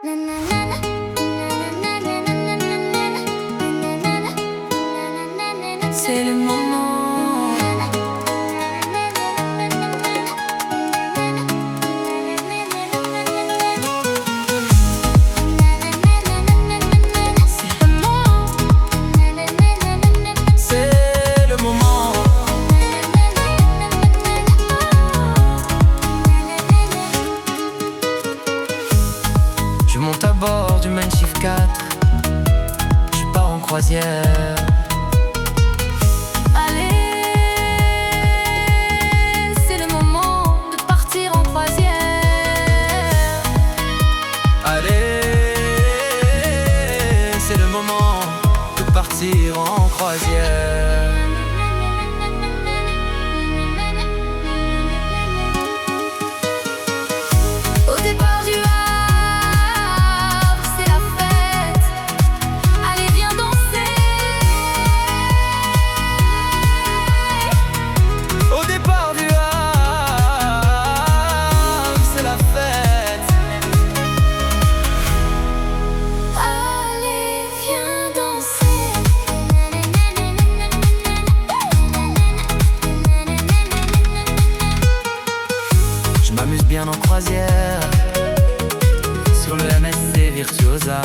C'est le moment. C'est le moment. Je monte à bord du Manchief 4. Je pars en croisière. Partir en croisière. Au départ du Havre, c'est la fête. Allez, viens danser. Au départ du Havre, c'est la fête. Allez, viens danser. Je m'amuse bien en croisière sur le MSC Virtuosa.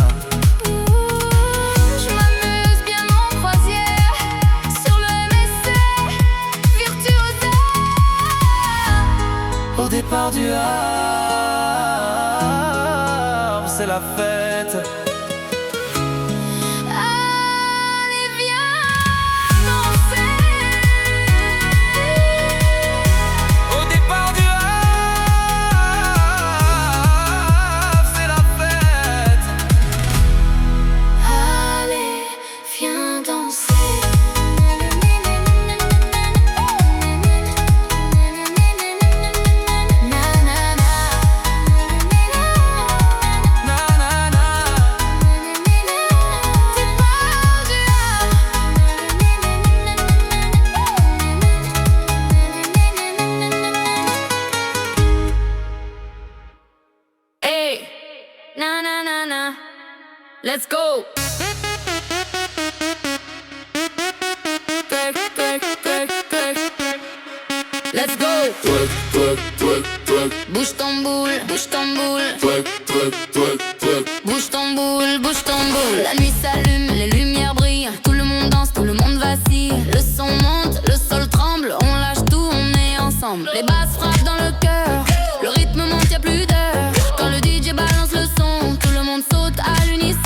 Je m'amuse bien en croisière sur le MSC Virtuosa. Au départ du Havre, c'est la fête. Allez, viens danser. Au départ du Havre, c'est la fête. Allez, viens danser. Hey, Na na na na. let's go. Twerk, twerk, twerk, twerk. Let's go. Twerk, twerk, twerk, twerk, Bouge ton boule, bouge ton boule. twerk, twerk, twerk, twerk. Bouge ton boule, bouge ton boule. La nuit s'allume, les lumières brillent. Tout le monde danse, tout le monde vacille. Le son monte, le sol tremble. On lâche tout, on est ensemble. Les basses frappent dans le cœur. Le rythme monte, y'a plus d'heure. Quand le DJ balance le son, tout le monde saute à l'unisson.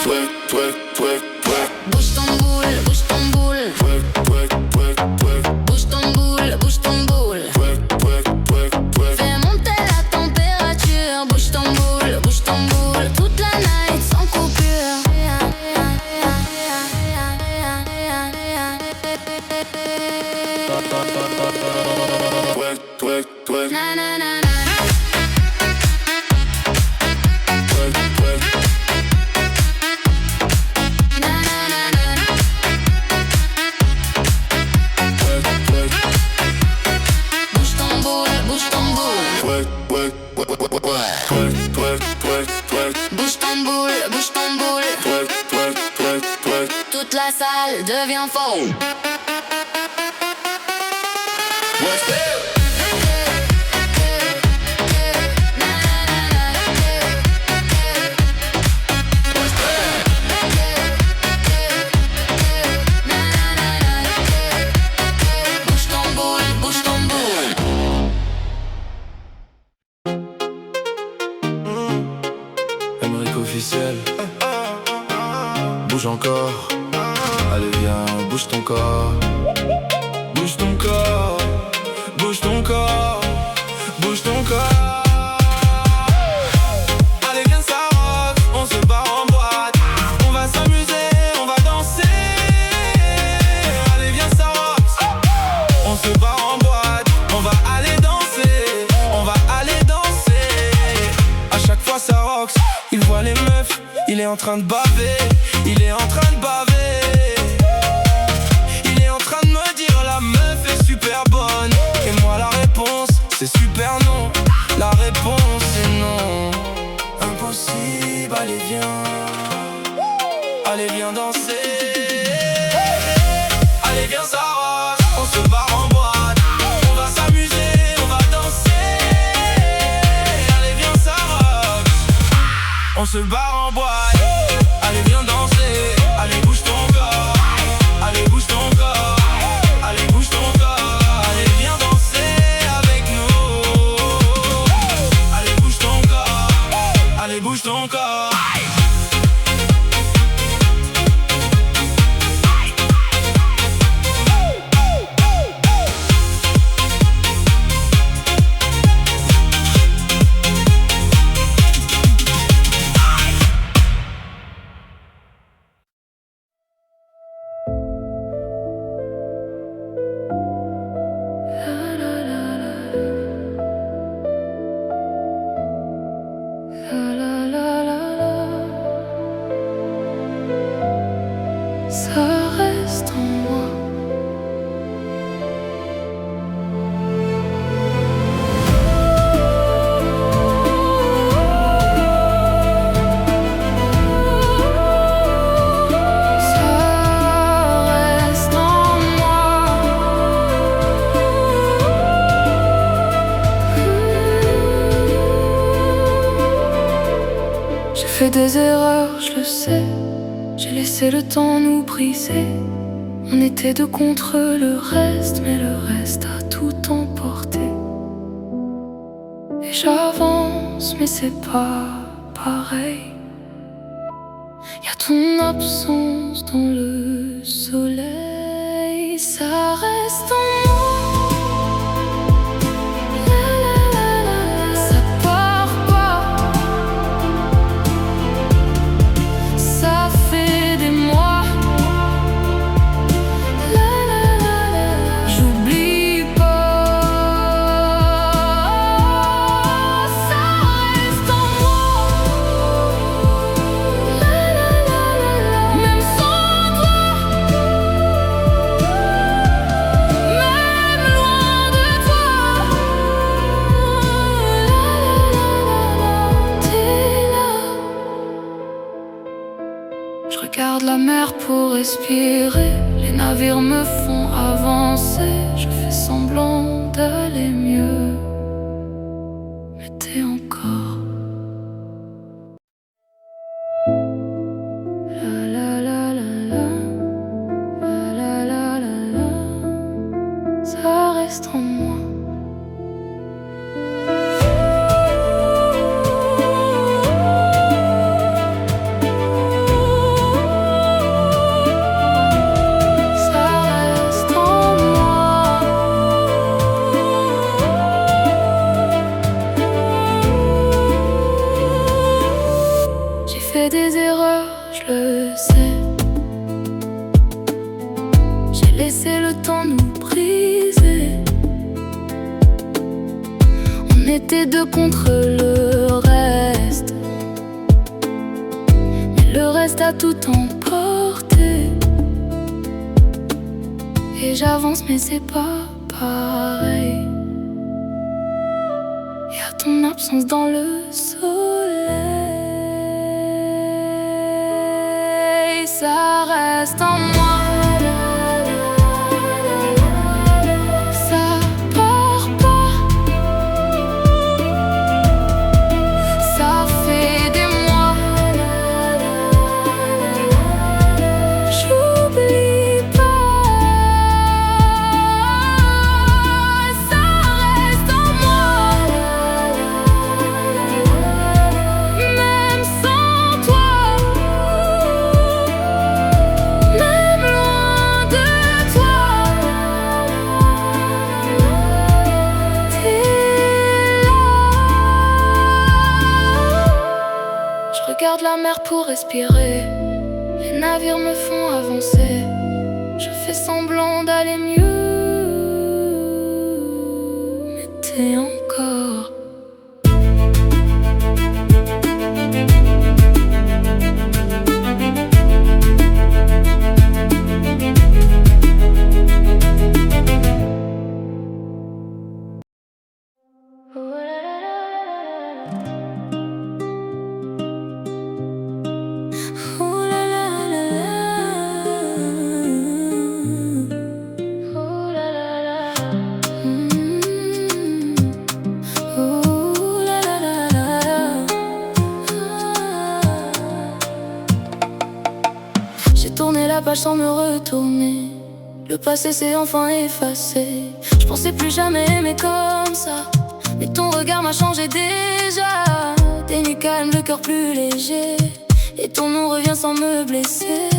Twerk, twerk, twerk, twerk. Bouge ton boule, bouge ton boule. Twerk, twerk, twerk, twerk. Bouge ton boule, bouge ton boule. Twerk, twerk, twerk, twerk. Fais monter la température. Bouge ton boule, bouge ton boule. Toute la night sans coupure. Twerk, twerk, twerk. Na na na na. Twerk, twerk. Na na na na. Twerk, twerk. Bouge ton boule, bouge ton boule. Twerk, twerk, twerk, twerk, twerk, twerk, twerk. Bouge ton boule, bouge ton boule. Twerk, twerk, twerk, twerk. Toute la salle devient folle. What's that? Bouge ton boule, bouge ton boule. Emmerich officiel. Bouge encore. Allez viens, bouge ton corps. Bouge ton corps. Bouge ton corps. Bouge ton corps. Allez viens ça rock. On se barre en boîte. On va s'amuser, on va danser. Allez viens ça rock. On se barre en boîte. On va aller danser. On va aller danser. À chaque fois ça rock. Il voit les meufs. Il est en train de baver. Il est en train de baver. Il est en train de me dire la meuf est super bonne. Et moi la réponse c'est super non. La réponse est non. Impossible, allez viens. Allez viens danser. Allez viens ça rock. On se barre en boîte. On va s'amuser, on va danser. Allez viens ça rock. On se barre en boîte. Allez viens danser. Allez bouge ton corps. Allez bouge ton corps. Allez bouge ton corps. Allez viens danser avec nous. Allez bouge ton corps. Allez bouge ton corps. Ça reste en moi. Ça reste en moi. J'ai fait des erreurs, je le sais. J'ai laissé le temps nous briser. On était deux contre le reste, mais le reste a tout emporté. Et j'avance, mais c'est pas pareil. Y'a ton absence dans le soleil. Ça reste en moi. La, la, la, la, la. Ça part pas. Ça fait des mois. La, la, la, la, la. J'oublie pas. Ça reste en moi. La, la, la, la, la. Même sans toi. Même loin de toi. T'es là. Je regarde la mer pour respirer. Les navires me font avancer. Je fais semblant d'aller mieux. Mais t'es encore. La la la la la. La la la la la. Ça reste en moi. Ça reste en moi. J'ai fait des erreurs, je le sais. J'ai laissé le temps nous briser. On était deux contre le reste, mais le reste a tout emporté. Et j'avance mais c'est pas pareil. Y'a ton absence dans le soleil. Ça reste en moi. Ça part pas. Ça fait des mois. J'oublie pas. Ça reste en moi. Même sans toi. Même loin de toi. T'es là. Je regarde la mer pour respirer. Les navires me font avancer. Je fais semblant d'aller mieux. Mais t'es encore. J'ai tourné la page sans me retourner. Le passé s'est enfin effacé. Je pensais plus jamais aimer comme ça, mais ton regard m'a changé déjà. Tes nuits calmes, le cœur plus léger, et ton nom revient sans me blesser.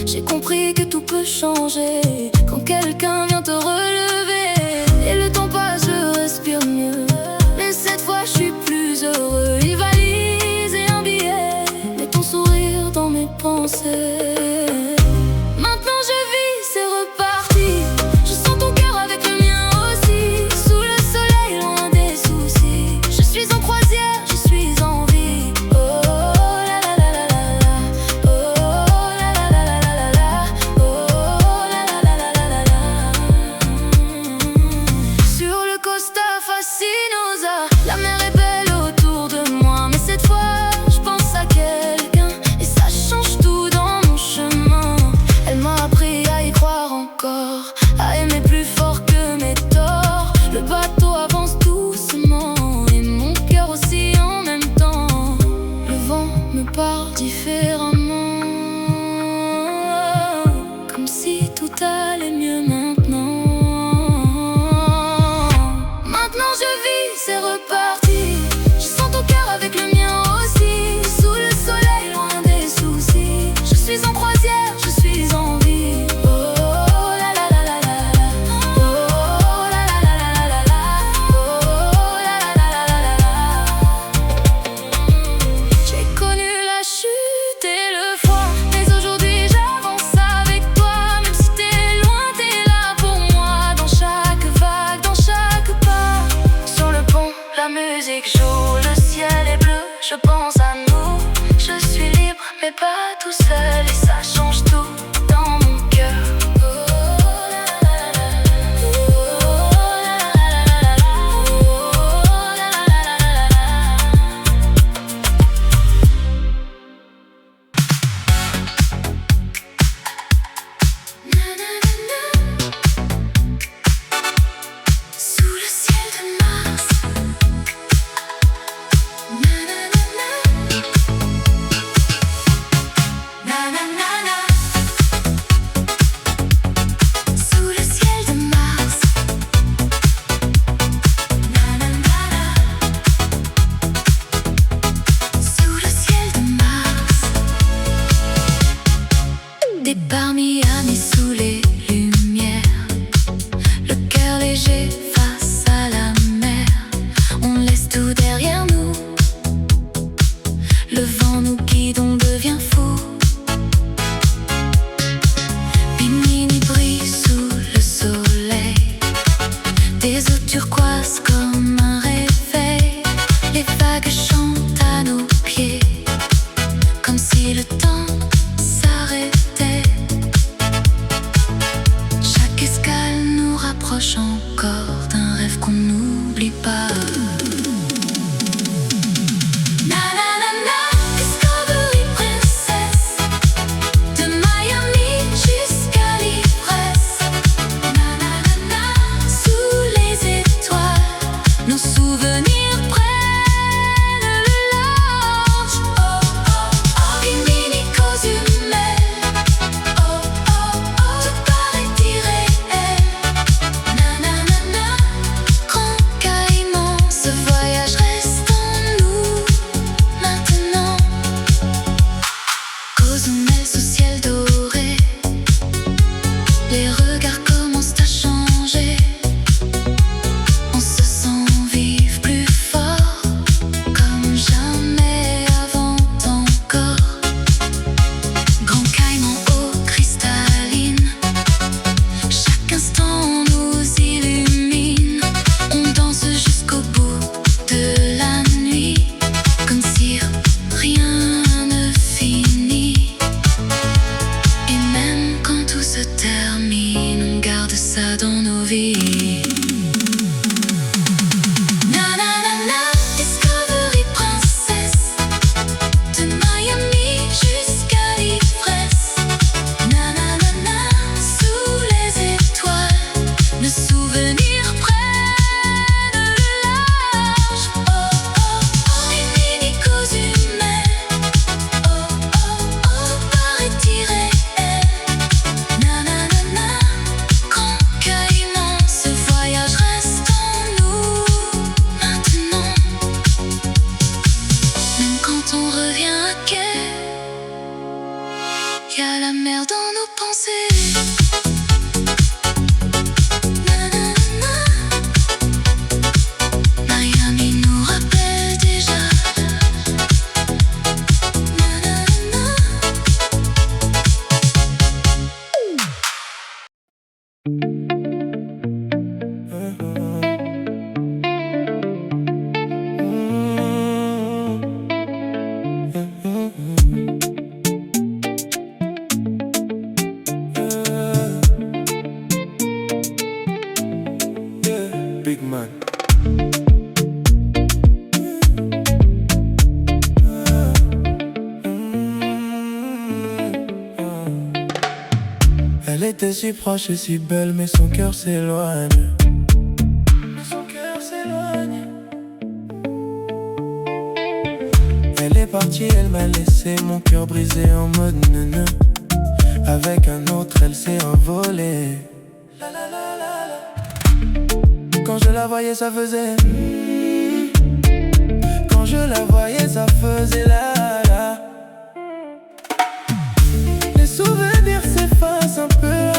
J'ai compris que tout peut changer quand quelqu'un vient te relever. Et le temps passe, je respire mieux, mais cette fois je suis plus heureux. Une valise et un billet, mais ton sourire dans mes pensées. Maintenant je vis, c'est reparti. Je sens ton cœur avec le mien aussi. Sous le soleil, loin des soucis. Je suis en croisière, je suis en vie. Oh la la la la la la. Oh la la la la la la. Oh la la la la la la la. Sur le Costa Fascinosa, la mer est belle autour de moi, mais cette fois je pense à quelqu'un et ça change tout dans mon chemin. Elle m'a appris à y croire encore, à aimer plus fort que mes torts. Le bateau avance doucement et mon cœur aussi en même temps. Le vent me parle différemment, comme si tout allait mieux maintenant. Maintenant je vis, c'est reparti. Je sens ton cœur avec le mien aussi. Sous le soleil, loin des soucis. Je suis en croisière, je suis en vie. Oh la la la la la. Oh la la la la la la. Oh la la la la la la. J'ai connu la chute et le froid, mais aujourd'hui j'avance avec toi. Même si t'es loin, t'es là pour moi. Dans chaque vague, dans chaque pas. Sur le pont, la musique joue. Le ciel est bleu, je pense à nous. Je suis libre, mais pas tout seul. Et ça change tout dans mon cœur. Oh la la la la. Oh la la la la la. Oh la la la la la. Na na na na. Sous le ciel de Mars. Na na na na. Na na na na. Sous le ciel de Mars. Na na na na. Sous le ciel de Mars. Départ Miami sous les lumières. Le cœur léger face à la mer. On laisse tout derrière nous. Le vent nous guide, on devient fou. Bimini brille sous le soleil. Des eaux turquoises comme un réveil. Les vagues chantent à nos pieds, comme si le temps s'arrêtait. Chaque escale nous rapproche encore d'un rêve qu'on n'oublie pas. Na na na na. Discovery Princess. De Miami jusqu'à l'ivresse. Na na na na. Sous les étoiles, nos souvenirs prennent le large. Oh oh oh. Bimini cause humaine. Oh oh oh. Tout paraît irréel. Na na na na. Grand caïman, ce voyage reste en nous maintenant. Cozumel sous ciel doré. Les regards commencent à changer. On se sent vivre. Elle était si proche et si belle, mais son cœur s'éloigne. Son cœur s'éloigne. Elle est partie, elle m'a laissé mon cœur brisé en mode neuneu. Avec un autre, elle s'est envolée. La la la la la. Quand je la voyais, ça faisait. Quand je la voyais, ça faisait la la. Les souvenirs s'effacent un peu,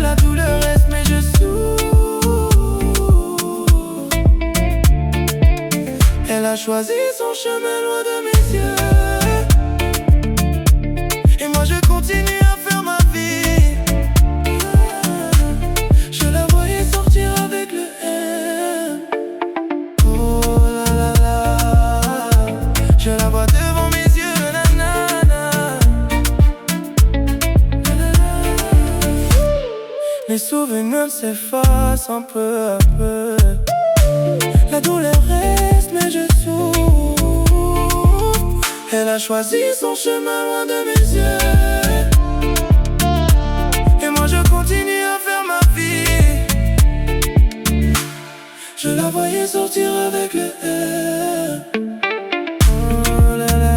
la douleur reste, mais je souffre. Elle a choisi son chemin loin de mes yeux, et moi je continue à faire ma vie. Je la voyais sortir avec le M. Oh la la la. Je la vois devant mes yeux, nanana. Les souvenirs s'effacent un peu à peu. La douleur reste, mais je souffre. Elle a choisi son chemin loin de mes yeux, et moi je continue à faire ma vie. Je la voyais sortir avec le R. Oh la la la.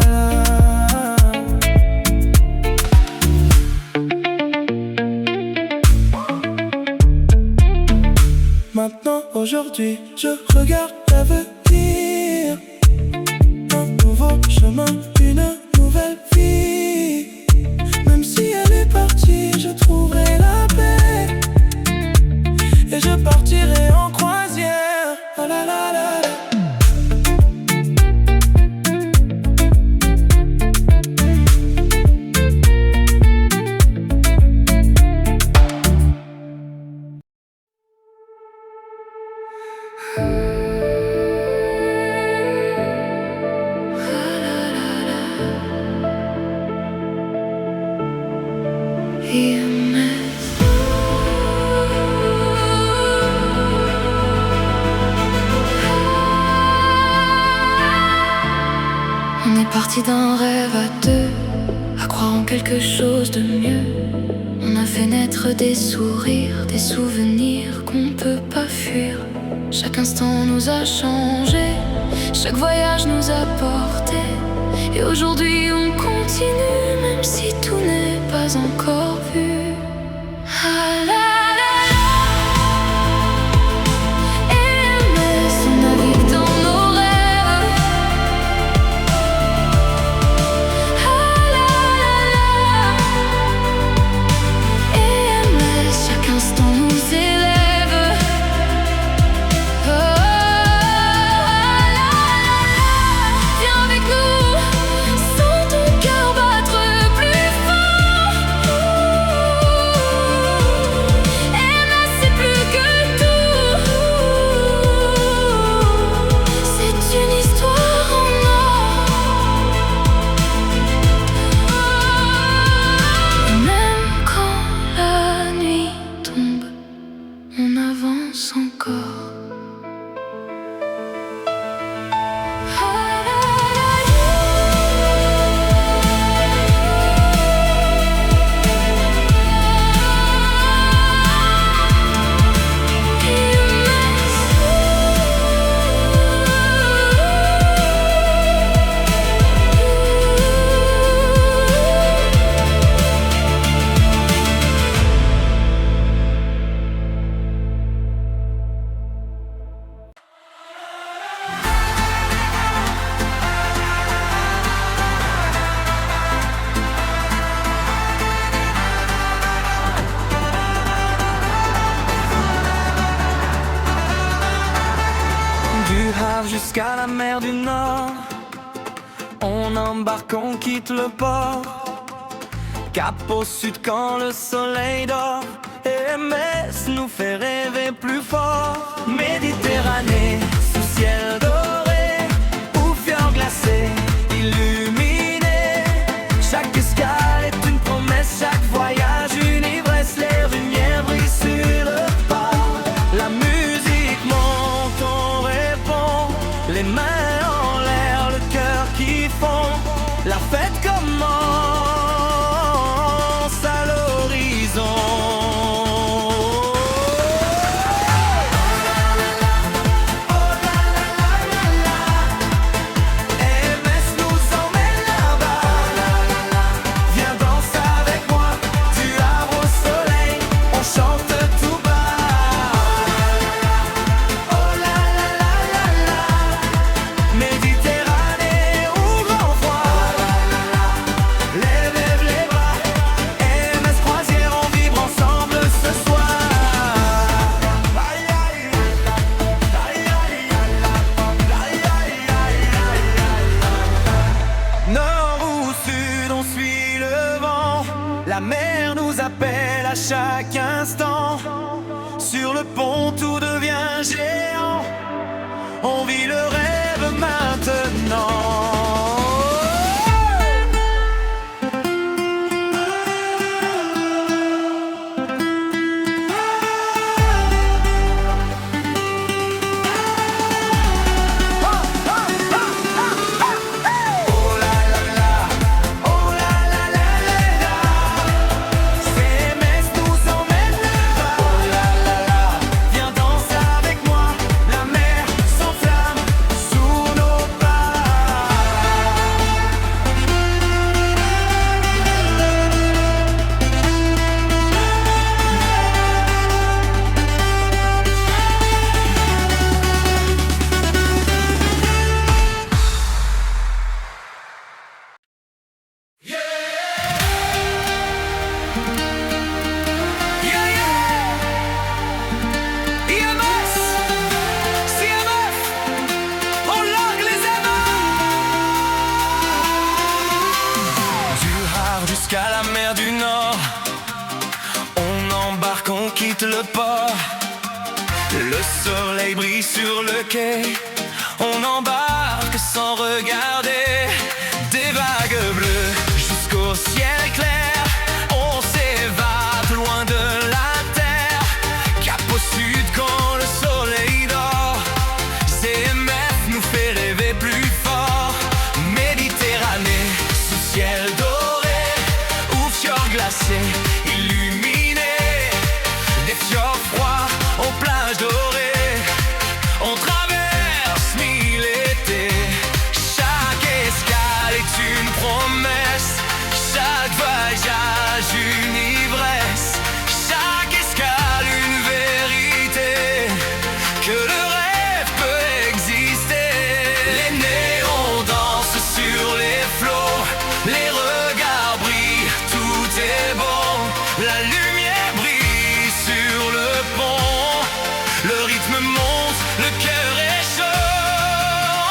Maintenant, aujourd'hui, je regarde l'avenir. Un nouveau chemin, une nouvelle vie. Même si elle est partie, je trouverai la paix, et je partirai en croisière. La la la la. On est parti d'un rêve à deux, à croire en quelque chose de mieux. On a fait naître des sourires, des souvenirs qu'on peut pas fuir. Chaque instant nous a changé, chaque voyage nous a porté. Et aujourd'hui on continue, même si tout n'est pas encore vu. Ah là là là. MS, on navigue dans nos rêves. Ah là là là. MS, chaque instant nous élève. Oh là là là. Viens avec nous, sens ton cœur battre plus fort. MS, c'est plus que tout. C'est une histoire en or. Et même quand la nuit tombe, on avance encore. Ah là là là. Du Havre jusqu'à la mer du Nord, on embarque, on quitte le port. Cap au sud quand le soleil dort. MS nous fait rêver plus fort. Méditerranée, sous ciel doré, ou fjord glacé, illuminé. Chaque escale est une promesse, chaque voyage une ivresse. Les lumières brillent sur le port. La musique monte, on rêve les mains en l'air, le cœur qui fond. La fête commence à l'horizon. La mer nous appelle à chaque instant. Sur le pont tout devient géant. On vit le rêve maintenant. Jusqu'à la mer du Nord, on embarque, on quitte le port. Le soleil brille sur le quai, on embarque sans regarder. Des vagues bleues jusqu'au ciel clair, on s'évade loin de la terre. Cap au sud quand le soleil dort, CMF nous fait rêver plus fort. Méditerranée sous ciel doré, glacé, illuminé, des fjords froids aux plages dorées. On traverse 1000 étés, chaque escale est une promesse, chaque voyage une ivresse, chaque escale une vérité, que le rêve peut exister. Les néons dansent sur les flots, les regards brillent, tout est bon, la lumière brille sur le pont, le rythme monte, le cœur est chaud,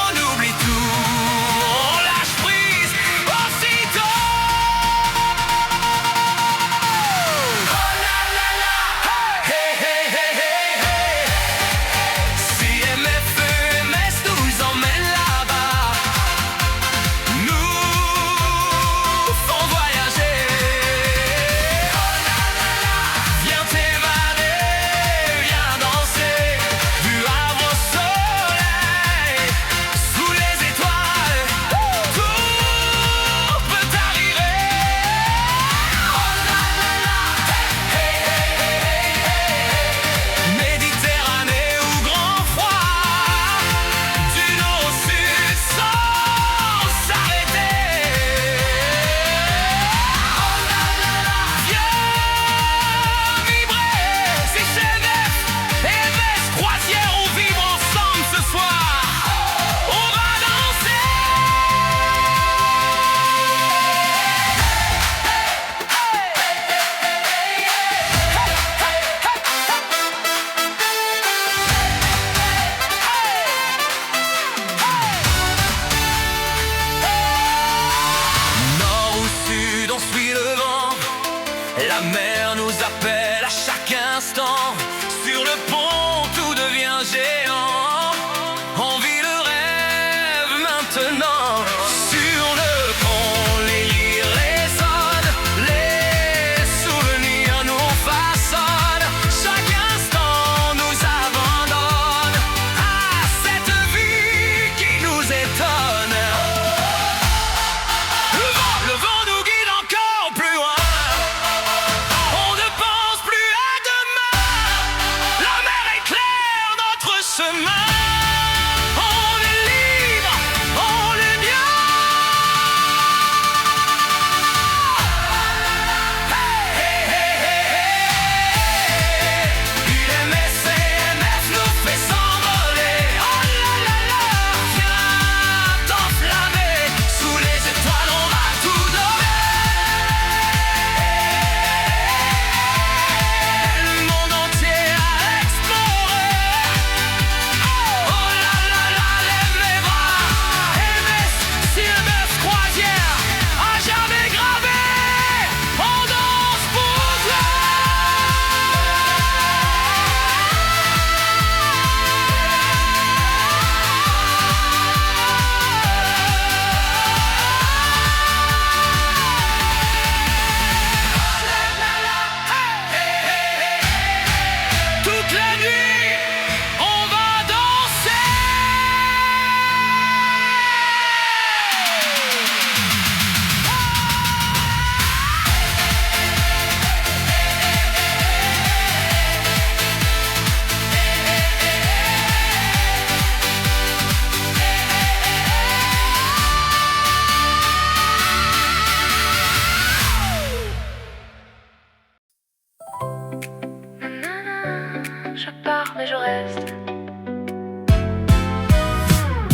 on oublie tout, on lâche prise aussitôt. Oh la la la, hey hey hey hey hey, CMF EMS nous emmène là-bas, nous font voyager. Viens t'évader, viens danser, du Havre au soleil, sous les étoiles, tout peut arriver. Oh la la la, hey hey hey hey hey, Méditerranée ou grand froid, du nord au sud sans s'arrêter. Oh la la la, viens vibrer, c'est CMF, EMS, croisière, on vibre ensemble ce soir, on va danser. Nord ou sud, on suit le vent, la mer nous appelle à chaque instant. Sur le pont, tout devient géant, on vit le rêve maintenant. Sur le pont, les rires résonnent, les souvenirs nous façonnent, chaque instant nous abandonne à cette vie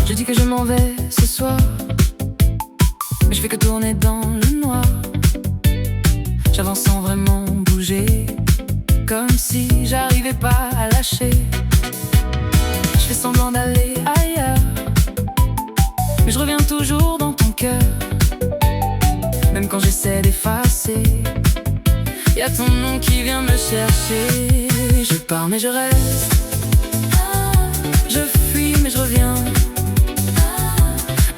Je dis que je m'en vais ce soir, mais je fais que tourner dans le noir. J'avance sans vraiment bouger, comme si j'arrivais pas à lâcher. Je fais semblant d'aller ailleurs, mais je reviens toujours dans ton cœur. Même quand j'essaie d'effacer, y'a ton nom qui vient me chercher. Je pars mais je reste, je fuis mais je reviens.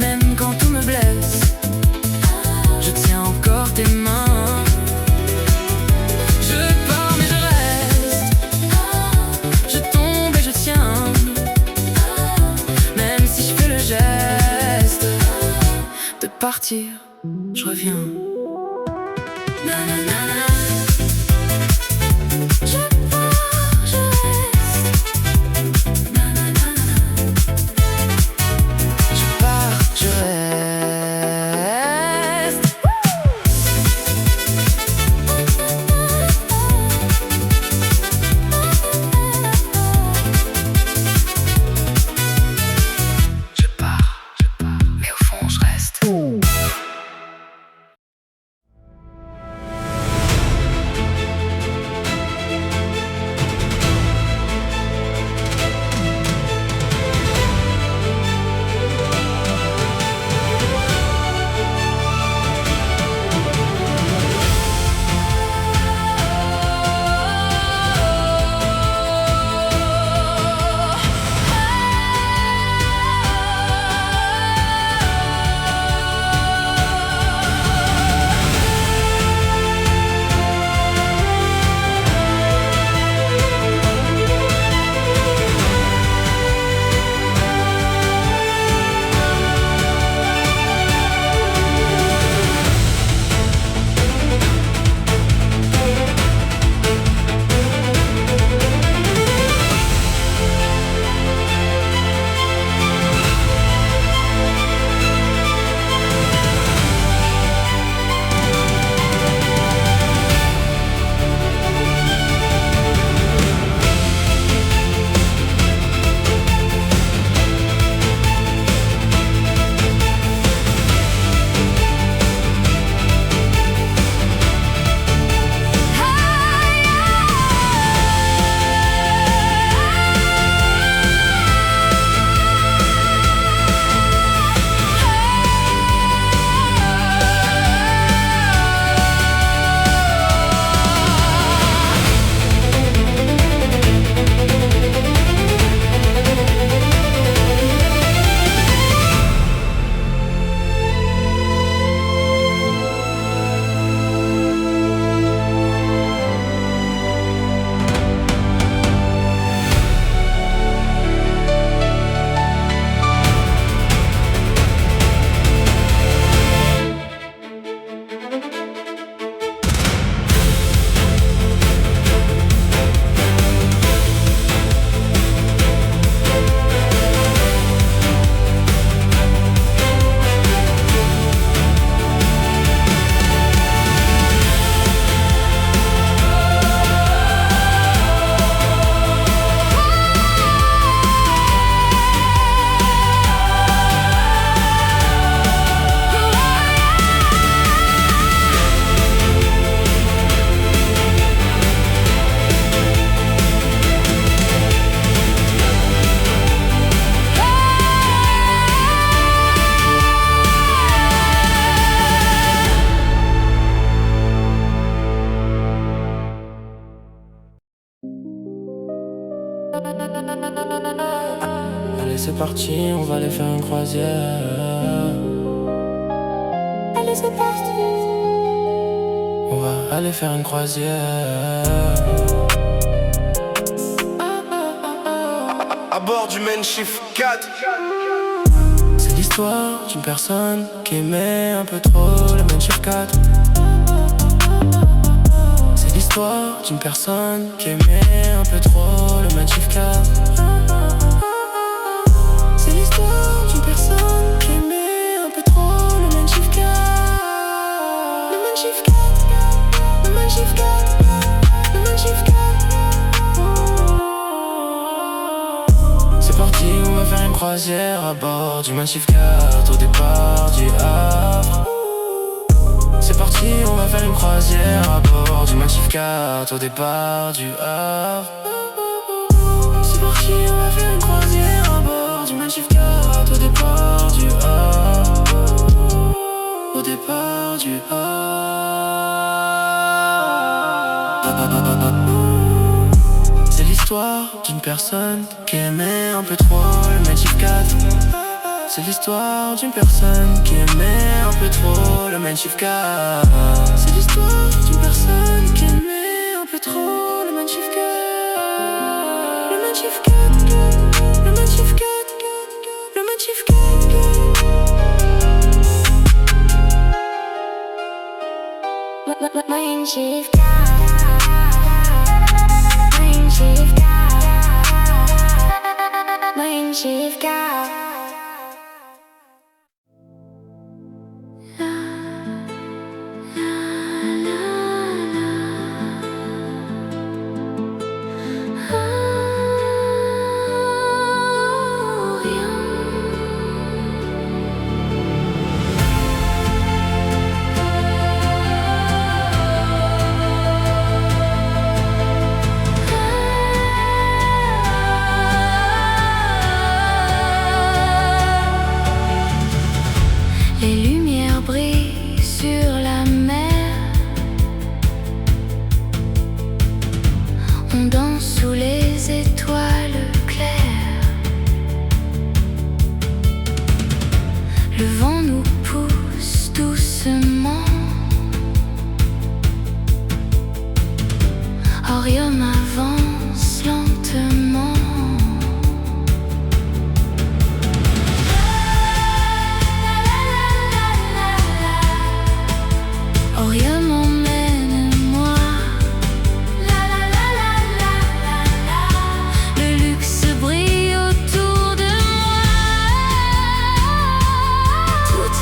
Même quand tout me blesse, je tiens encore tes mains. Je pars mais je reste, je tombe et je tiens. Même si je fais le geste de partir, je reviens. Nanana. Je pars, je reste. Nanana. Je pars, je reste. Je pars, mais au fond je reste. Allez c'est parti, on va aller faire une croisière. Allez c'est parti, on va aller faire une croisière. À bord du Manchief 4. C'est l'histoire d'une personne qui aimait un peu trop le Manchief 4. C'est l'histoire d'une personne qui aimait un peu trop le Manchief 4. C'est l'histoire d'une personne qui aimait un peu trop le Manchief 4. Le Manchief 4, le Manchief 4, le Manchief 4. C'est parti, on va faire une croisière. croisière à bord du Massif 4 au départ du Havre. C'est parti, on va faire une croisière à bord du Massif 4 au départ du Havre. C'est parti, on va faire une croisière à bord du Massif 4 au départ du Havre. Au départ du Havre. C'est l'histoire d'une personne qui aimait un peu trop le Massif 4. C'est l'histoire d'une personne qui aimait un peu trop le Massif 4. C'est l'histoire d'une personne qui aimait un peu trop le Massif 4. Le Massif 4, le Massif 4, le Massif 4. Massif 4. Massif 4. Massif 4. Les lumières brillent sur la mer. On danse sous les étoiles claires. Le vent nous pousse doucement. Orion avance lentement. Orion emmène-moi. Le luxe brille autour de moi. Tout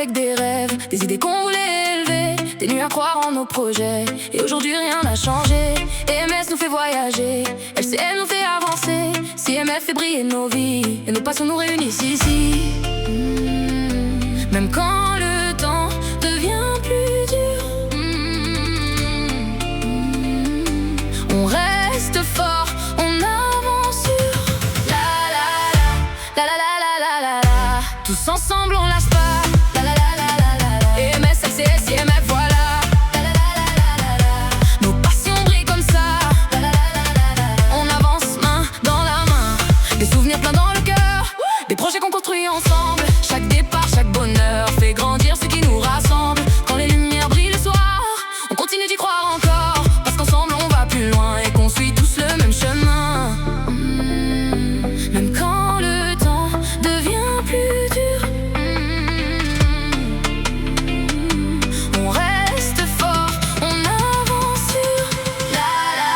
avec des rêves, des idées qu'on voulait élever, des nuits à croire en nos projets. Et aujourd'hui rien n'a changé. EMS nous fait voyager, LCN nous fait avancer, CMF fait briller nos vies, et nos passions nous réunissent ici. Même quand le temps devient plus dur, on reste fort, on avance sur la la la la la la la la la. Tous ensemble on lâche pas. La la la la la la la. EMS, LCS, IMF, voilà. La la la la la la la. Nos passions brillent comme ça. La la la la la la. On avance main dans la main. Des souvenirs plein dans le cœur. Des projets qu'on construit ensemble. Chaque départ, chaque bonheur fait grandir ce qui nous rassemble. Quand les lumières brillent le soir, on continue d'y croire encore. Parce qu'ensemble on va plus loin et qu'on suit tous le même chemin. Même quand le temps devient plus dur, on reste fort, on avance sur la la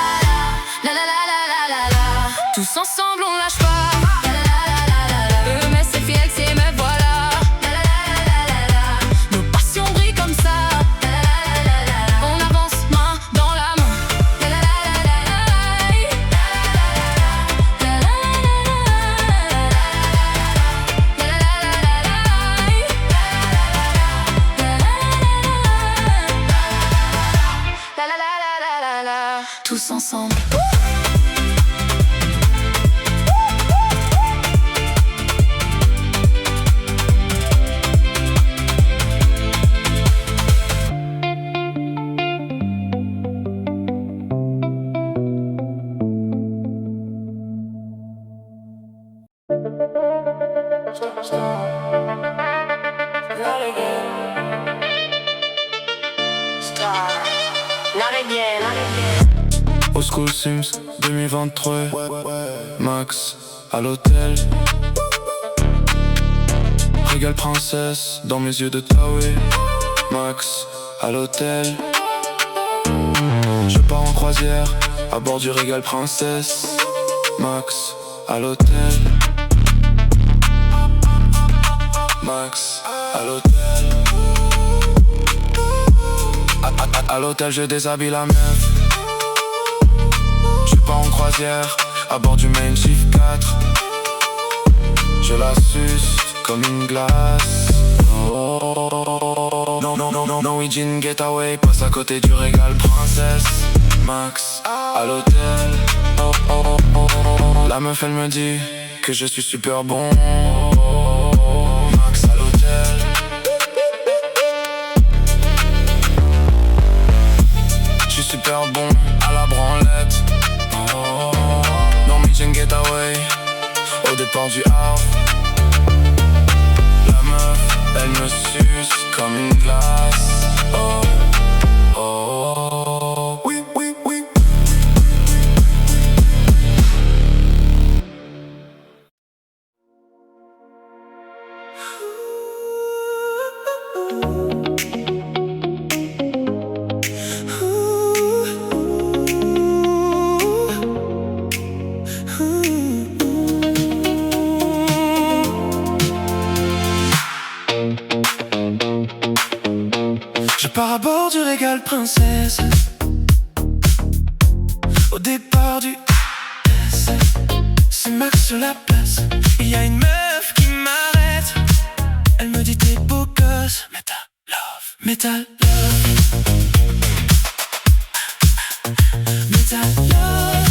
la la la la la la la. Tous ensemble on lâche pas. La la la la la la. EMS, FIX, CMF, voilà. La la la la la la. Nos passions brillent comme ça. La la la la la la. On avance main dans la main. La la la la la la. La la la la la. La la la la la la. Tous ensemble. Old School Sims 2023. Max à l'hôtel. Régal princesse dans mes yeux de Taoué. Max à l'hôtel. Je pars en croisière à bord du Régal princesse. Max à l'hôtel. Max à l'hôtel. À l'hôtel je déshabille la meuf. Je pars en croisière à bord du Main Chief 4. Je la suce comme une glace. Oh, non, non, non, non, Norwegian Getaway passe à côté du Régal princesse. Max à l'hôtel. Oh, oh, oh, oh, oh. La meuf elle me dit que je suis super bon. Max à l'hôtel. Je suis super bon à la branlette. Oh, Norwegian Getaway au départ du Havre. La meuf, elle me suce comme une glace. Oh, oh, oh. Oui, oui, oui. Je pars à bord du Régal princesse. Au départ du S, c'est Max sur la place. Il y a une meuf qui m'arrête. Elle me dit t'es beau gosse. Metal love, metal love, metal love.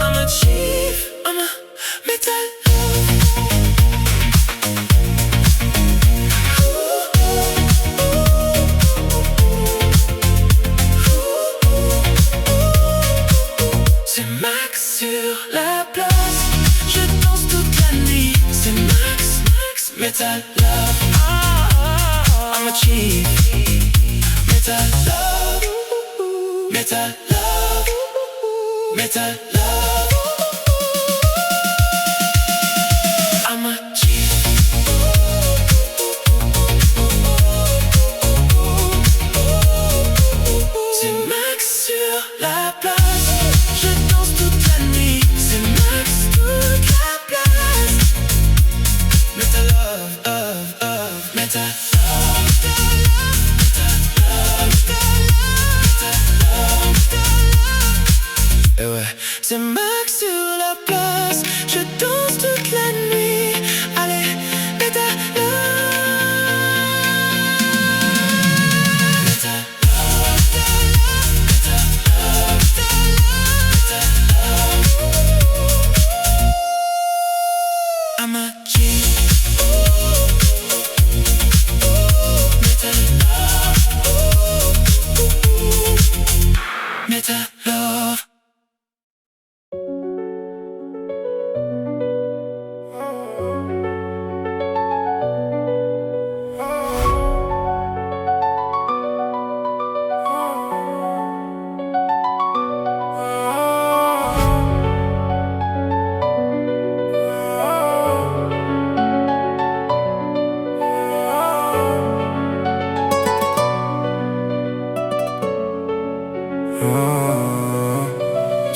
I'm a chief, I'm a metal love. C'est Max sur la place. Je danse toute la nuit. C'est Max, Max, metal love. I'm a chief. Metal love, metal love, metal love. I'm a chief. C'est Max sur la place. Je danse toute la nuit. C'est Max toute la place. Metal love, love, love, metal.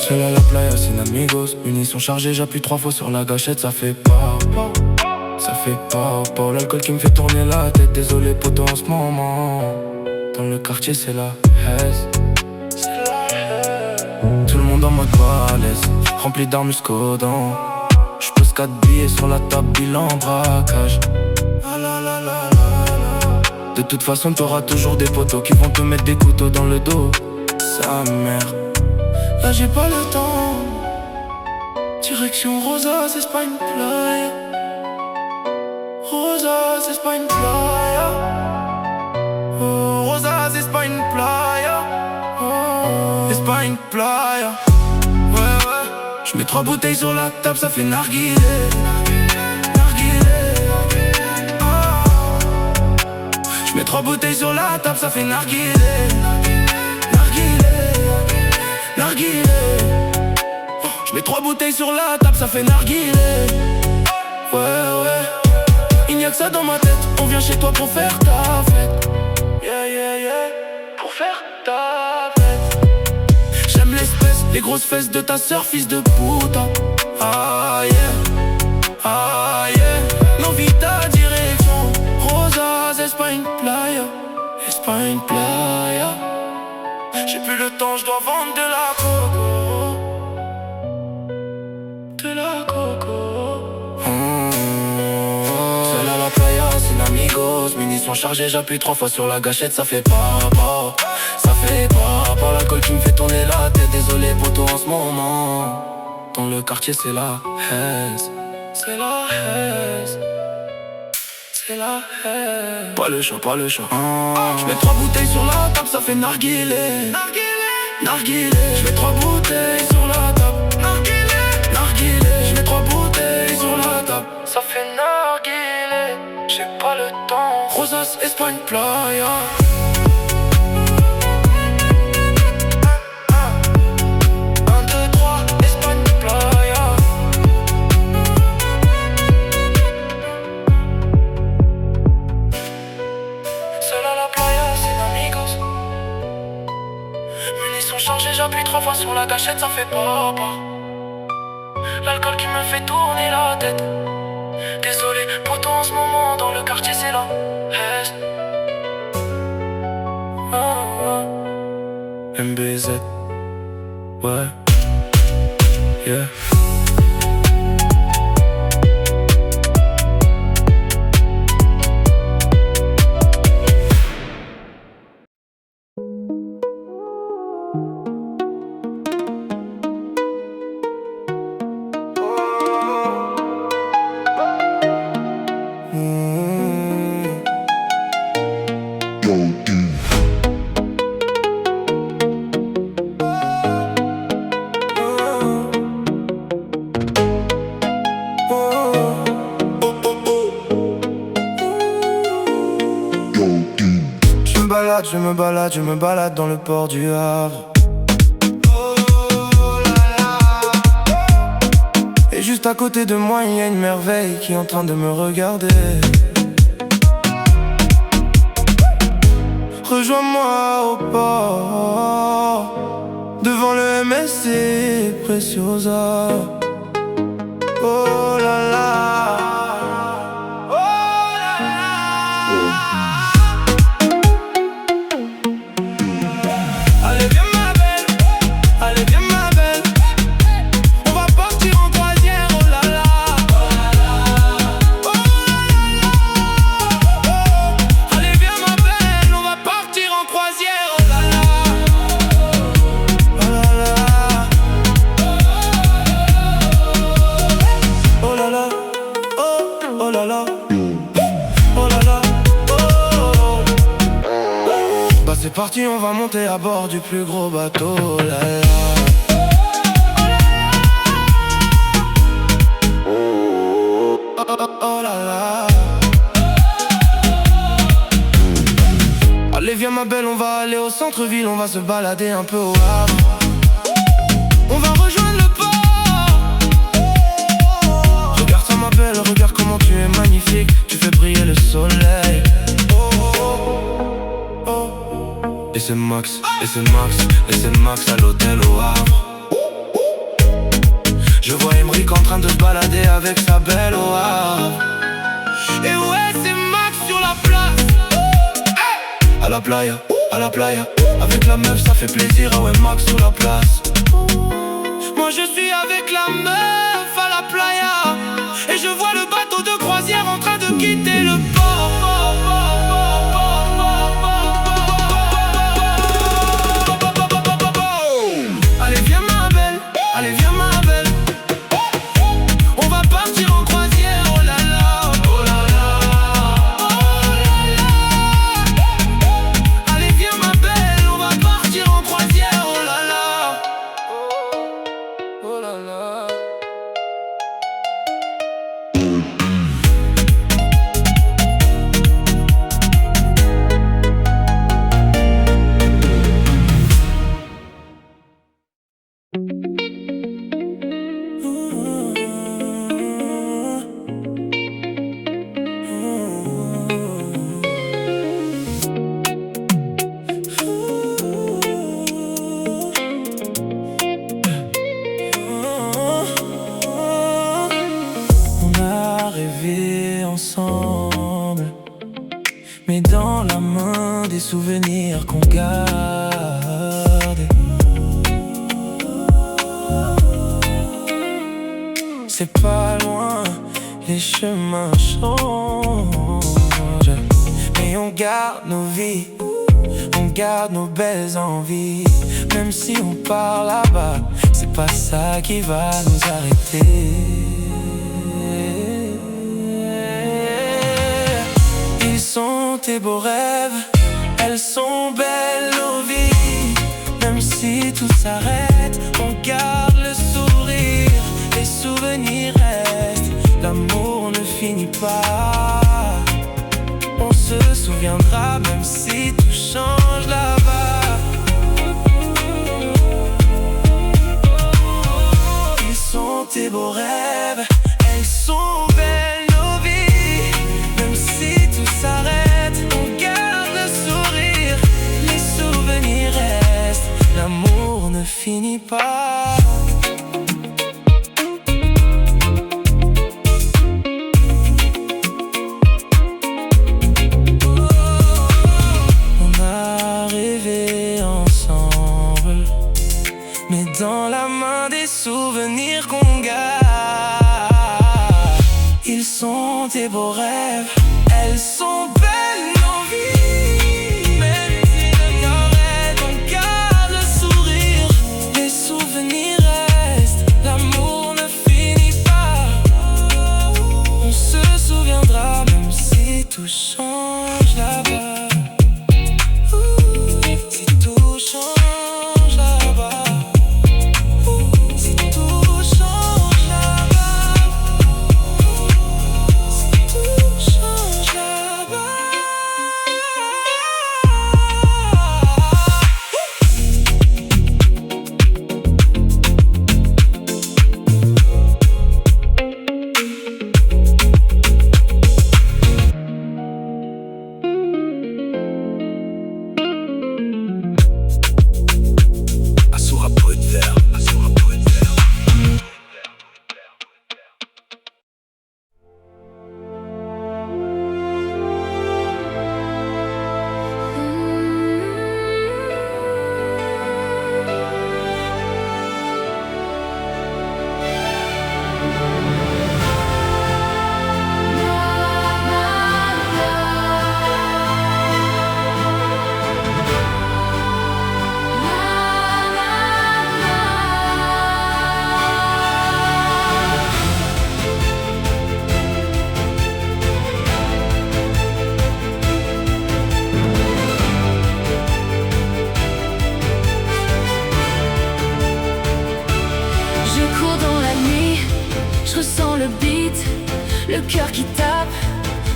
Seul à la playa sin amigos, munitions chargées, j'appuie 3 fois sur la gâchette, ça fait pas. Ça fait pas. L'alcool qui me fait tourner la tête, désolé poto en ce moment. Dans le quartier c'est la haise. Tout le monde en mode balèze, rempli d'armes jusqu'aux dents. J'pose 4 billets sur la table, bilan braquage. De toute façon t'auras toujours des potos qui vont te mettre des couteaux dans le dos. Sa mère. Là j'ai pas le temps. Direction Rosa, c'est pas une playa. Rosa, c'est pas une playa. Oh, Rosa, c'est pas une playa. Oh, c'est pas une playa. Ouais, ouais. J'mets 3 bouteilles sur la table, ça fait narguilé. J'mets 3 bouteilles sur la table, ça fait narguilé. J'mets 3 bouteilles sur la table, ça fait narguilé. Ouais, ouais. Il n'y a que ça dans ma tête. On vient chez toi pour faire ta fête. Yeah, yeah, yeah. Pour faire ta fête. J'aime l'espèce, les grosses fesses de ta sœur, fils de puta. Ah, yeah. Ah, yeah. L'envie ta direction. Rosa, c'est pas une playa. C'est pas une playa. J'ai plus le temps, je dois vendre de la coco. De la coco. Seul à la playa, sin amigos. Munitions chargées, j'appuie 3 fois sur la gâchette, ça fait pas. Ça fait pas. L'alcool qui me fait tourner la tête, désolé poto en ce moment. Dans le quartier c'est la haise. C'est la haise. C'est la haine. Pas le choix, pas le choix. J'mets 3 bouteilles sur la table, ça fait narguilé. Narguilé. J'mets 3 bouteilles sur la table. Narguilé. J'mets 3 bouteilles sur la table, ça fait narguilé. J'ai pas le temps. Rosas, Espagne, playa. 1, 2, 3, Espagne, playa. Seul à la playa, sin amigos. Munitions chargées, j'appuie 3 fois sur la gâchette, ça fait pas. L'alcool qui me fait tourner la tête. Désolé, poto en ce moment, dans le quartier c'est la haine. MBZ. Ouais. Yeah. Je me balade dans le port du Havre. Et juste à côté de moi, il y a une merveille qui est en train de me regarder. Rejoins-moi au port, devant le MSC Preciosa. Oh là là. C'est parti, on va monter à bord du plus gros bateau. Oh là là. Oh là là. Allez viens ma belle, on va aller au centre-ville, on va se balader un peu au Havre. On va rejoindre le port. Regarde ça ma belle, regarde comment tu es magnifique. Tu fais briller le soleil. Et c'est Max à l'hôtel au Havre. Je vois Emric en train de se balader avec sa belle au Havre. Et ouais, c'est Max sur la place. À la playa, à la playa. Avec la meuf ça fait plaisir, ah ouais Max sur la place. Moi je suis avec la meuf à la playa. Et je vois le bateau de croisière en train de quitter le port. Allez viens ma belle, allez viens ma belle. On va partir en croisière, oh là là, oh là là, oh là là. Allez viens ma belle, on va partir en croisière, oh là là, oh là là. On a rêvé ensemble, mais dans la main des souvenirs qu'on garde. C'est pas loin, les chemins changent, mais on garde nos vies, on garde nos belles envies. Même si on part là-bas, c'est pas ça qui va nous arrêter. Ils sont tes beaux rêves, elles sont belles nos vies. Même si tout s'arrête, on garde le sourire. Les souvenirs restent, l'amour ne finit pas. On se souviendra même si tout change là-bas. Ils sont tes beaux rêves, elles sont belles nos vies. Même si tout s'arrête, on garde le sourire. Les souvenirs restent, l'amour ne finit pas. Mais dans la main des souvenirs qu'on garde. Ils sont tes beaux rêves, elles sont belles nos vies. Même si le temps reste, on garde le sourire. Les souvenirs restent, l'amour ne finit pas. On se souviendra même si tout change là-bas. Si tout change là-bas. Le cœur qui tape,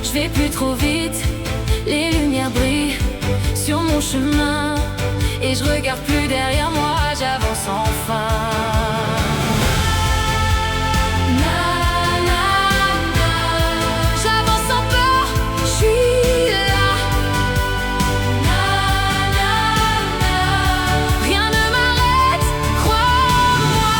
je vais plus trop vite. Les lumières brillent sur mon chemin et je regarde plus derrière moi, j'avance enfin. J'avance sans peur, je suis là. Rien ne m'arrête, crois-moi.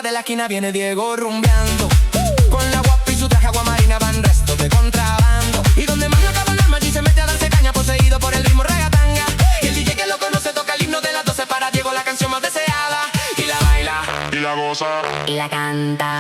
de la esquina viene Diego rumbeando. Con la guapa y su traje agua marina van restos de contrabando. Y donde más no acaba el alma allí se mete a darse caña, poseído por el ritmo regatanga. Y el DJ que lo conoce toca el himno de las 12 para Diego, la canción más deseada. Y la baila, y la goza, y la canta.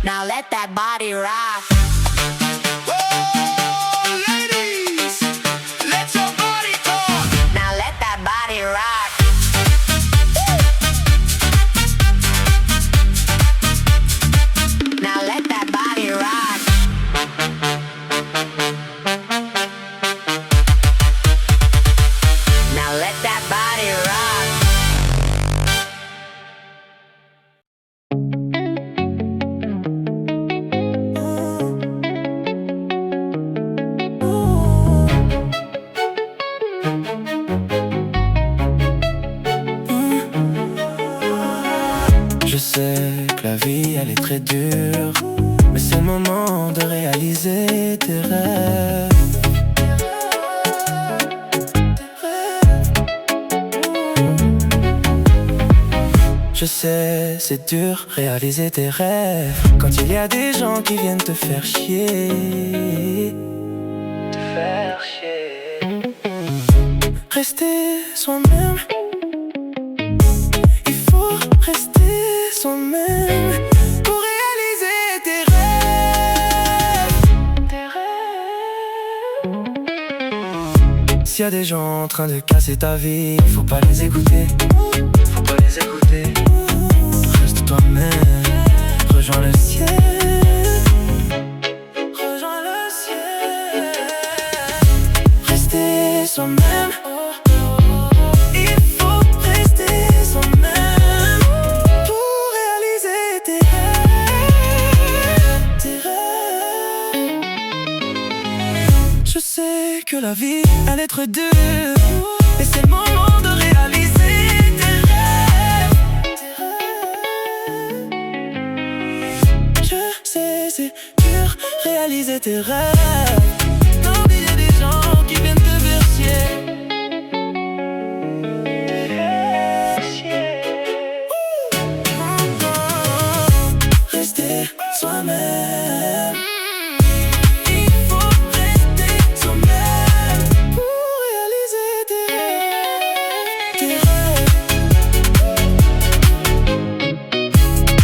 Now let that body rock. Oh, ladies, let your body talk. Now let that body rock. Now let that body rock. Now let that body rock. Je sais que la vie elle est très dure, mais c'est le moment de réaliser tes rêves. Je sais, c'est dur, réaliser tes rêves quand il y a des gens qui viennent te faire chier. Te faire chier. Rester soi-même. Il faut rester soi-même pour réaliser tes rêves. Tes rêves. S'il y a des gens en train de casser ta vie, faut pas les écouter. Faut pas les écouter. Reste toi-même, rejoins le ciel. Rejoins le ciel. Rester soi-même. Il faut rester soi-même pour réaliser tes rêves. Tes rêves. Je sais que la vie elle est très dure, et c'est le moment de réaliser tes rêves. Je sais, c'est dur, réaliser tes rêves. Non, mais y a des gens qui viennent te faire chier. Rester soi-même. Il faut rester soi-même pour réaliser tes rêves.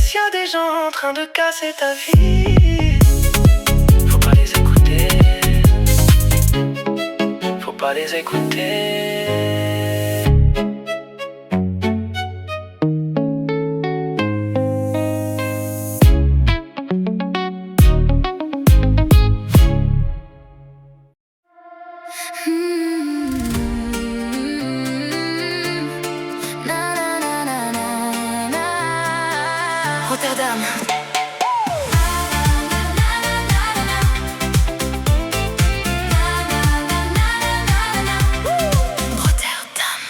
S'il y a des gens en train de casser ta vie, faut pas les écouter. Faut pas les écouter. Rotterdam. Rotterdam.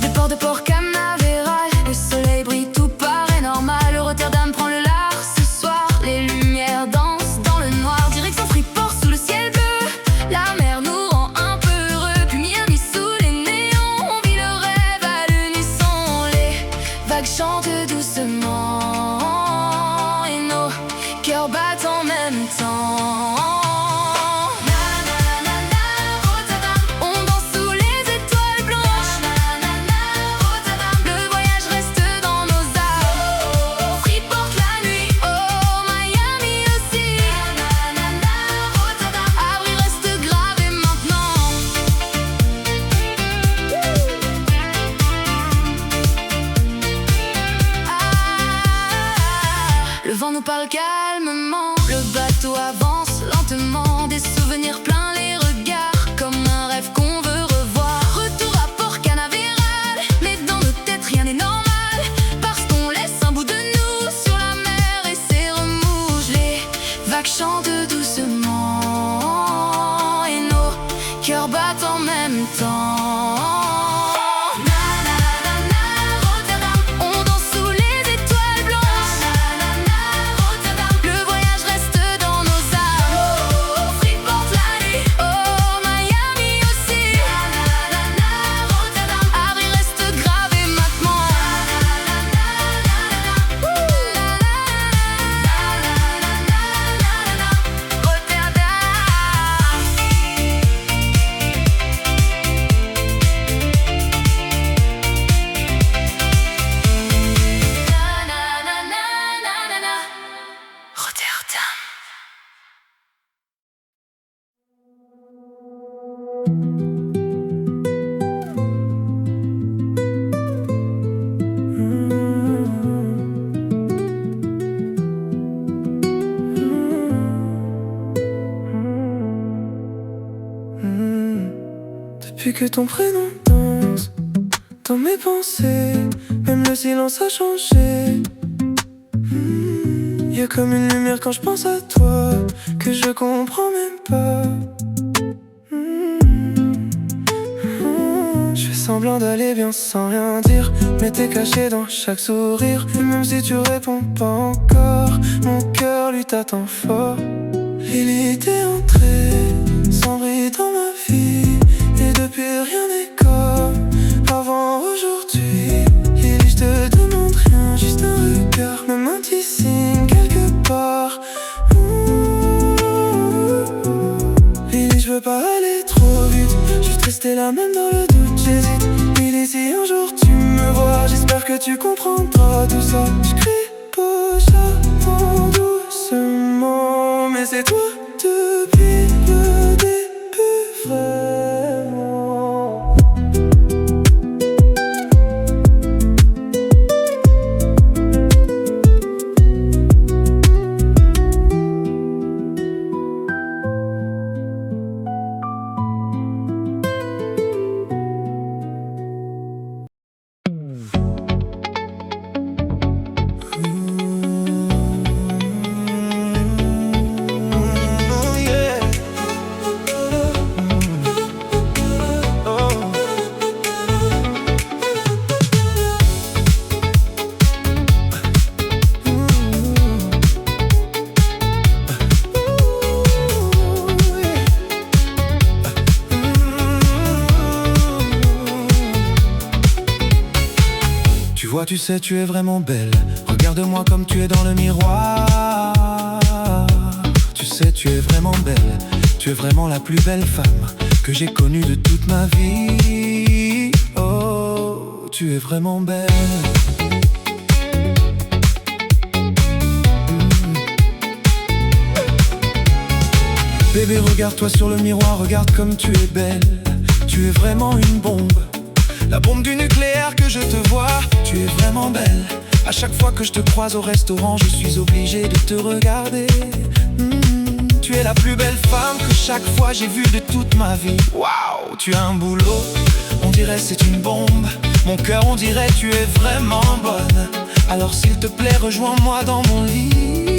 Des ports de Port Canaveral, le soleil brille, tout paraît normal. Le Rotterdam prend le large ce soir, les lumières dansent dans le noir. Direction Freeport sous le ciel bleu, la mer nous rend un peu heureux. Puis Miami sous les néons, on vit le rêve à l'unisson. Les vagues chantent doucement et nos cœurs battent en même temps. On danse sous les étoiles blanches. Le voyage reste dans nos âmes. Freeport la nuit, oh Miami aussi. Avril reste gravé maintenant. Le vent nous parle calmement, le bateau avance lentement. Des souvenirs plein les regards, comme un rêve qu'on veut revoir. Retour à Port Canaveral, mais dans nos têtes rien n'est normal, parce qu'on laisse un bout de nous sur la mer et ses remouges. Les vagues chantent doucement et nos cœurs battent en même temps. que ton prénom danse dans mes pensées. Même le silence a changé. Y a comme une lumière quand je pense à toi que je comprends même pas. Je fais semblant d'aller bien sans rien dire, mais t'es caché dans chaque sourire. Et même si tu réponds pas encore, mon cœur lui t'attend fort. Il était entré sans bruit dans ma vie, et depuis rien n'est comme avant aujourd'hui. Et je te demande rien, juste un regard, même un petit signe quelque part. Et je veux pas aller trop vite, juste rester là même dans le doute, j'hésite. Et si un jour tu me vois, j'espère que tu comprendras tout ça. Je crie au charbon doucement, mais c'est toi depuis le début vraiment. Tu sais, tu es vraiment belle. Regarde-moi comme tu es dans le miroir. Tu sais, tu es vraiment belle. Tu es vraiment la plus belle femme que j'ai connue de toute ma vie. Oh, tu es vraiment belle. Bébé, regarde-toi sur le miroir, regarde comme tu es belle. Tu es vraiment une bombe, la bombe du nucléaire que je te vois. Tu es vraiment belle. À chaque fois que je te croise au restaurant, je suis obligé de te regarder. Tu es la plus belle femme que chaque fois j'ai vue de toute ma vie. Waouh, tu as un boulot, on dirait c'est une bombe. Mon cœur, on dirait tu es vraiment bonne. Alors s'il te plaît, rejoins-moi dans mon lit.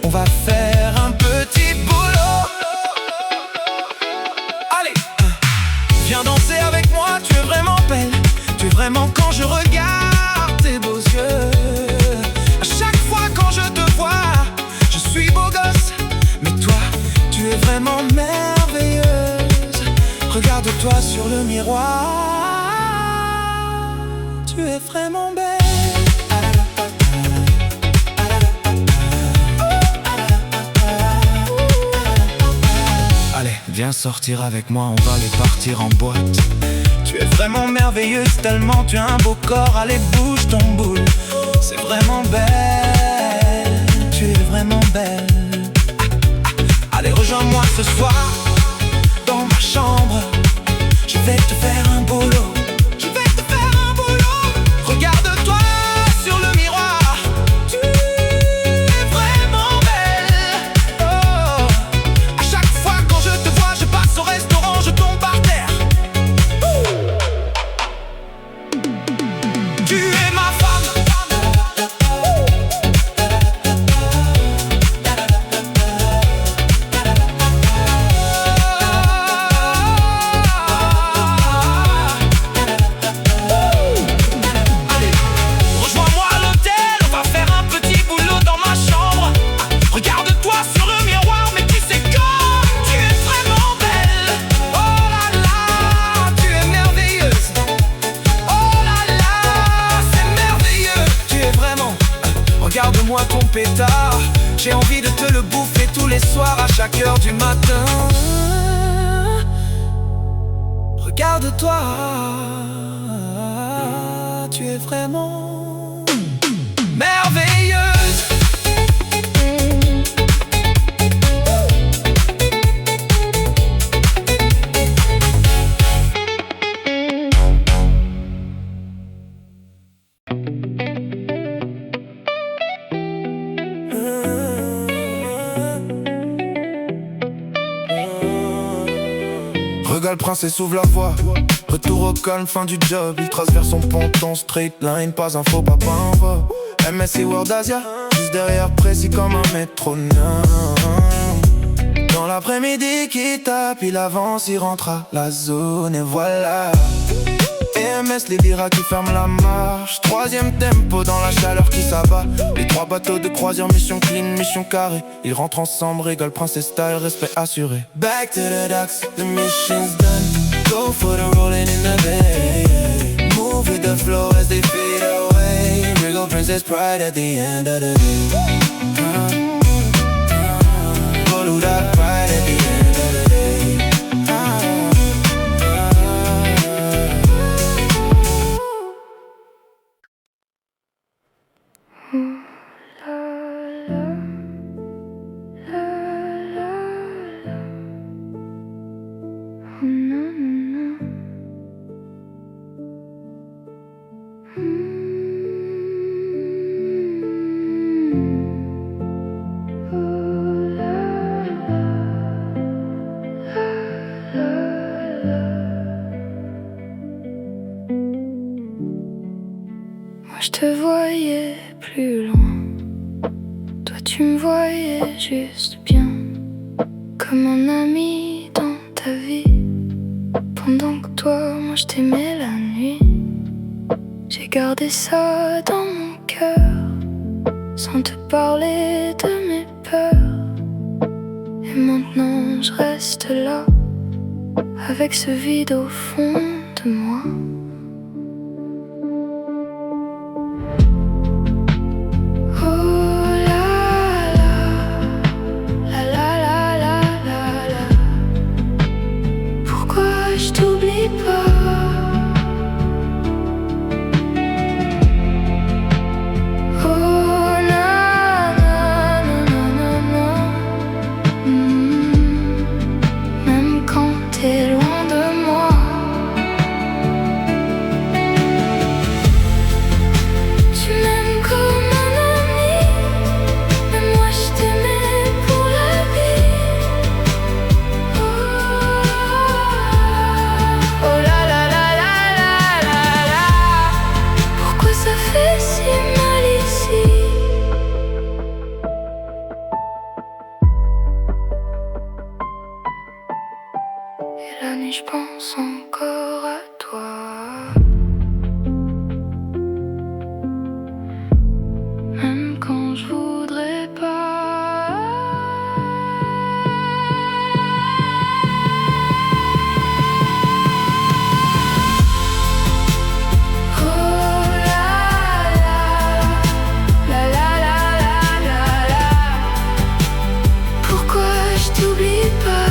On va faire un petit boulot. Allez, viens danser avec moi, tu es vraiment belle. Tu es vraiment quand je regarde tes beaux yeux. À chaque fois quand je te vois, je suis beau gosse. Mais toi, tu es vraiment merveilleuse. Regarde-toi sur le miroir. Tu es vraiment belle. Allez, viens sortir avec moi, on va aller partir en boîte. Tu es vraiment merveilleuse, tellement tu as un beau corps. Allez, bouge ton boule, c'est vraiment belle. Tu es vraiment belle. Allez, rejoins-moi ce soir dans ma chambre. Je vais te faire un boulot. Je vais te faire un boulot. Regarde-toi sur le miroir. Tu es vraiment belle. Oh, à chaque fois quand je te vois, je passe au restaurant, je tombe par terre. Tu es ma femme. Allez, rejoins-moi à l'hôtel, on va faire un petit boulot dans ma chambre. Regarde-toi sur le miroir, mais tu sais quoi, tu es vraiment belle. Oh là là, tu es merveilleuse. Oh là là, c'est merveilleux. Tu es vraiment, regarde-moi ton pétard. J'ai envie de te le bouffer tous les soirs à chaque heure du matin. Regarde-toi, tu es vraiment merveilleuse. Gars le princesse ouvre la voie. Retour au calme, fin du job. Il trace vers son ponton, straight line. Pas un faux, pas un va. MSC World Asia, juste derrière, précis comme un métronome. Dans l'après-midi qui tape, il avance, il rentre à la zone et voilà. EMS, les Lyra qui ferment la marche. Troisième tempo dans la chaleur qui s'abat. Les trois bateaux de croisière, mission clean, mission carré. Ils rentrent ensemble, rigole, princess style, respect assuré. Back to the docks, the mission's done. Go for the rolling in the bay. Move with the flow as they fade away. Wriggle princess pride at the end of the day. Follow that pride at the end of the day. Je te voyais plus loin, toi tu me voyais juste bien, comme un ami dans ta vie. Pendant que toi, moi je t'aimais la nuit. J'ai gardé ça dans mon cœur, sans te parler de mes peurs. Et maintenant je reste là, avec ce vide au fond de moi. Je pense encore à toi, même quand je voudrais pas. Oh la la, la la la la la la. Pourquoi je t'oublie pas?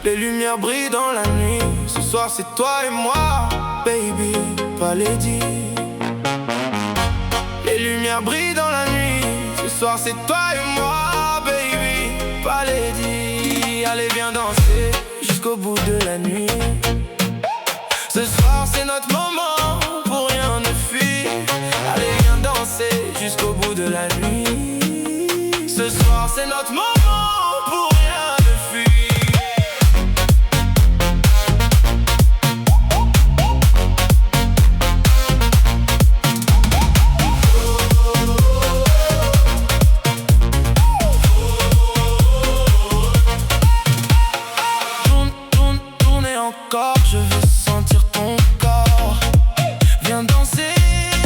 Les lumières brillent dans la nuit. Ce soir c'est toi et moi, baby, pas Lady. Les lumières brillent dans la nuit. Ce soir c'est toi et moi, baby, pas Lady. Allez viens danser jusqu'au bout de la nuit. Ce soir c'est notre moment, pour rien ne fuit. Allez viens danser jusqu'au bout de la nuit. Ce soir c'est notre moment, pour rien ne fuit. Tourne, tourne, tourne et encore, je veux sentir ton corps. Viens danser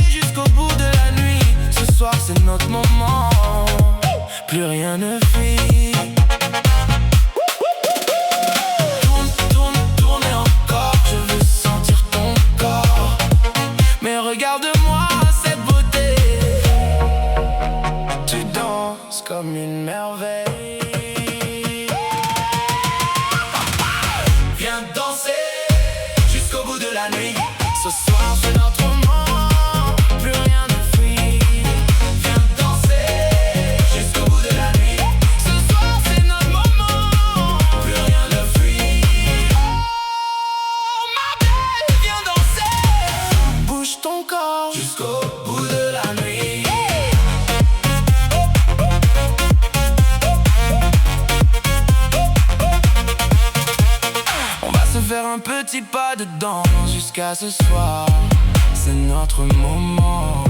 jusqu'au bout de la nuit. Ce soir c'est notre moment, plus rien ne fuit. Tourne, tourne, tourne et encore, je veux sentir ton corps. Mais regarde-moi cette beauté, tu danses comme une merveille. Viens danser jusqu'au bout de la nuit. Ce soir c'est notre moment, plus rien ne fuit. Viens danser jusqu'au bout de la nuit. Ce soir c'est notre moment, plus rien ne fuit. Oh ma belle, viens danser. Bouge ton corps jusqu'au bout de la nuit. On va se faire un petit pas de danse jusqu'à ce soir. C'est notre moment.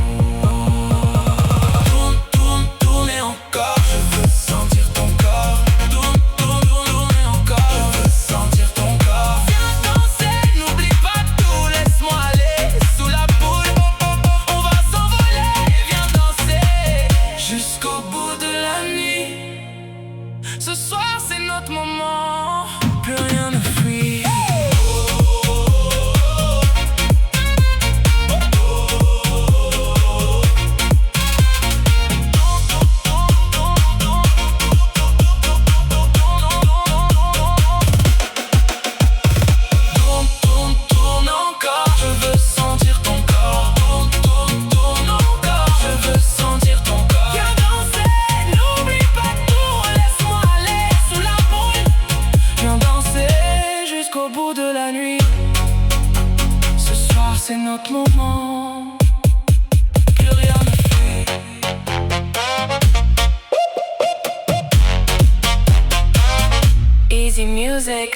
Tourne, tourne, tourne et encore, je veux sentir ton corps. Tourne, tourne, tourne, tourne et encore, je veux sentir ton corps. Viens danser, n'oublie pas tout, laisse-moi aller sous la boule. On va s'envoler, viens danser jusqu'au bout de la nuit. Ce soir c'est notre moment, plus rien ne fuit. Tourne, tourne, tourne encore, je veux sentir ton corps. Tourne, tourne, tourne encore, je veux sentir ton corps. Viens danser, n'oublie pas tout, laisse-moi aller sous la boule. Viens danser jusqu'au bout de la nuit. Ce soir c'est notre moment, plus rien ne fait. Easy music.